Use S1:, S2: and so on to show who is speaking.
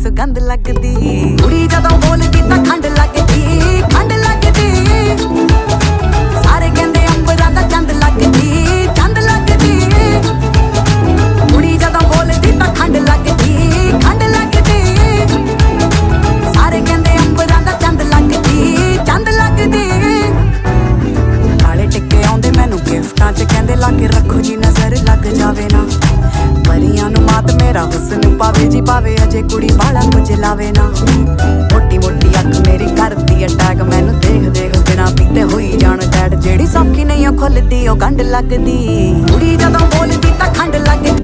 S1: ਸੁਗੰਧ ਲੱਗਦੀ। ਕੁੜੀ ਜਦੋਂ ਬੋਲਦੀ ਤਾਂ ਖੰਡ ਲੱਗਦੀ, ਖੰਡ ਲੱਗਦੀ। ਸਾਰੇ ਕਹਿੰਦੇ ਅੰਬਰਾਂ ਦਾ ਚੰਦ ਲੱਗਦੀ, ਚੰਦ ਲੱਗਦੀ। ਕੁੜੀ ਜਦੋਂ ਬੋਲਦੀ ਤਾਂ ਖੰਡ ਲੱਗਦੀ, ਖੰਡ ਲੱਗਦੀ। ਸਾਰੇ ਕਹਿੰਦੇ ਅੰਬਰਾਂ ਦਾ ਚੰਦ ਲੱਗਦੀ, ਚੰਦ ਲੱਗਦੀ। ਕਾਲੇ ਟਿੱਕੇ ਆਉਂਦੇ ਮੈਨੂੰ ਗਿਫਟਾਂ 'ਚ ਕਹਿੰਦੇ ਲਾ ਕੇ ਰੱਖੋ ਜੀ ਨਜ਼ਰ ਲੱਗ ਜਾਵੇ ਨਾ। ਪਰੀਆਂ ਨੂੰ ਮਾਤ ਮੇਰਾ ਹੁਸਨ ਪਾਵੇ ਜੀ ਪਾਵੇ, ਅਜੇ ਕੁੜੀ ਵਾਲਾ ਕੁਝ ਲਾਵੇ ਨਾ। ਮੋਟੀ ਮੋਟੀ ਅੱਖ ਮੇਰੀ ਕਰਦੀ ਅਟੈਕ, ਮੈਨੂੰ ਦੇਖ ਦੇਖ ਬਿਨਾ ਪੀਤੇ ਹੋਈ ਜਾਣ ਡੈਡ। ਜਿਹੜੀ ਸੌਖੀ ਨਹੀਂ ਉਹ ਖੁੱਲਦੀ ਉਹ ਗੰਢ ਲੱਗਦੀ। ਕੁੜੀ ਜਦੋਂ ਬੋਲਦੀ ਤਾਂ ਖੰਡ ਲੱਗਦੀ।